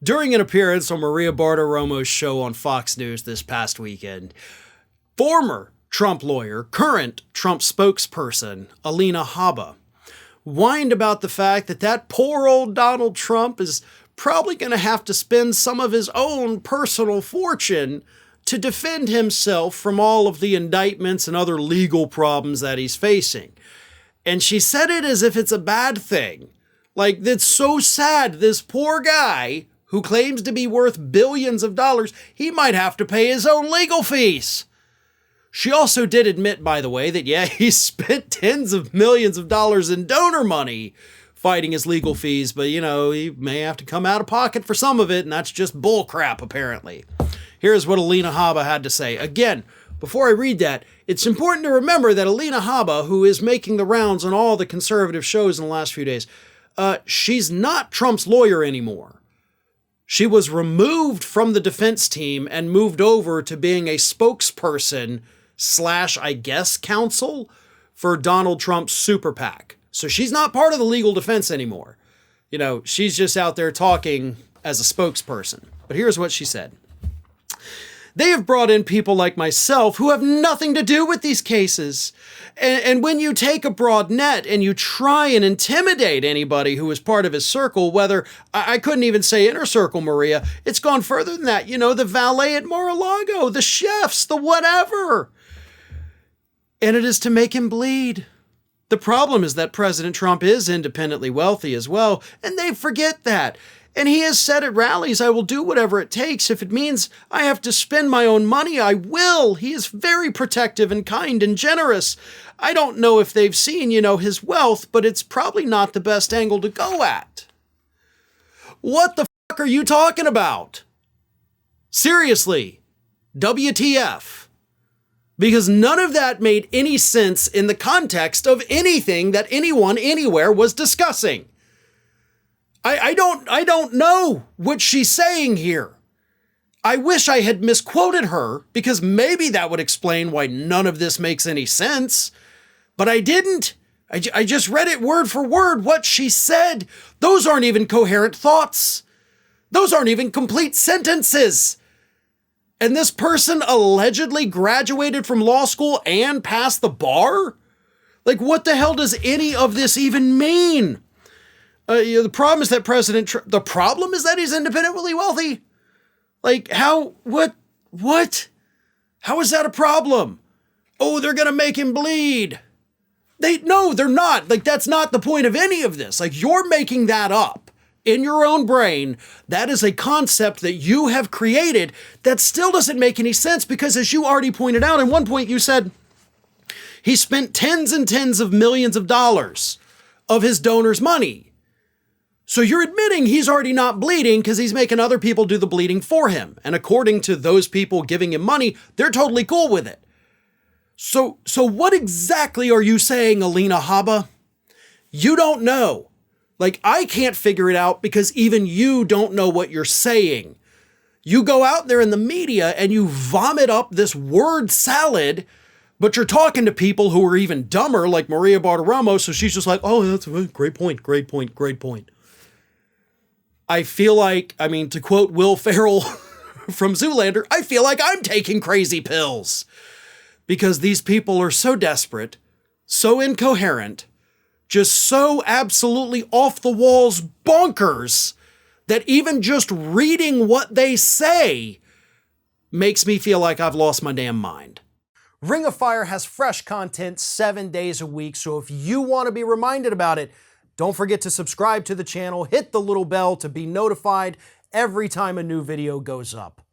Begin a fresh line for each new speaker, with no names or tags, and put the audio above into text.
During an appearance on Maria Barta Romo's show on Fox News this past weekend, former Trump lawyer, current Trump spokesperson, Alina Habba, whined about the fact that that poor old Donald Trump is probably going to have to spend some of his own personal fortune to defend himself from all of the indictments and other legal problems that he's facing. And she said it as if it's a bad thing. Like, that's so sad. This poor guy who claims to be worth billions of dollars, he might have to pay his own legal fees. She also did admit, by the way, that yeah, he spent tens of millions of dollars in donor money fighting his legal fees, but you know, he may have to come out of pocket for some of it, and that's just bull crap, apparently. Here's what Alina Haba had to say. Again, before I read that, it's important to remember that Alina Haba, who is making the rounds on all the conservative shows in the last few days, she's not Trump's lawyer anymore. She was removed from the defense team and moved over to being a spokesperson / I guess counsel for Donald Trump's super PAC. So she's not part of the legal defense anymore. You know, she's just out there talking as a spokesperson. But here's what she said. They have brought in people like myself who have nothing to do with these cases. And when you take a broad net and you try and intimidate anybody who is part of his circle, whether, I couldn't even say inner circle, Maria, it's gone further than that. You know, the valet at Mar-a-Lago, the chefs, the whatever. And it is to make him bleed. The problem is that President Trump is independently wealthy as well, and they forget that. And he has said at rallies, I will do whatever it takes. If it means I have to spend my own money, I will. He is very protective and kind and generous. I don't know if they've seen, you know, his wealth, but it's probably not the best angle to go at. What the fuck are you talking about? Seriously, WTF? Because none of that made any sense in the context of anything that anyone anywhere was discussing. I don't know what she's saying here. I wish I had misquoted her, because maybe that would explain why none of this makes any sense. But I didn't. I just read it word for word what she said. Those aren't even coherent thoughts. Those aren't even complete sentences. And this person allegedly graduated from law school and passed the bar? Like, what the hell does any of this even mean? The problem is that the problem is that he's independently wealthy. Like, what? How is that a problem? Oh, they're going to make him bleed. No, they're not. Like, that's not the point of any of this. Like, you're making that up in your own brain. That is a concept that you have created that still doesn't make any sense, because as you already pointed out, at one point you said he spent tens and tens of millions of dollars of his donors' money. So you're admitting he's already not bleeding because he's making other people do the bleeding for him. And according to those people giving him money, they're totally cool with it. So what exactly are you saying, Alina Habba? You don't know. Like, I can't figure it out because even you don't know what you're saying. You go out there in the media and you vomit up this word salad, but you're talking to people who are even dumber, like Maria Bartiromo. So she's just like, oh, that's a great point, great point, great point. I feel like, I mean, to quote Will Ferrell from Zoolander, I feel like I'm taking crazy pills, because these people are so desperate, so incoherent, just so absolutely off the walls bonkers that even just reading what they say makes me feel like I've lost my damn mind. Ring of Fire has fresh content 7 days a week, so if you want to be reminded about it, don't forget to subscribe to the channel, hit the little bell to be notified every time a new video goes up.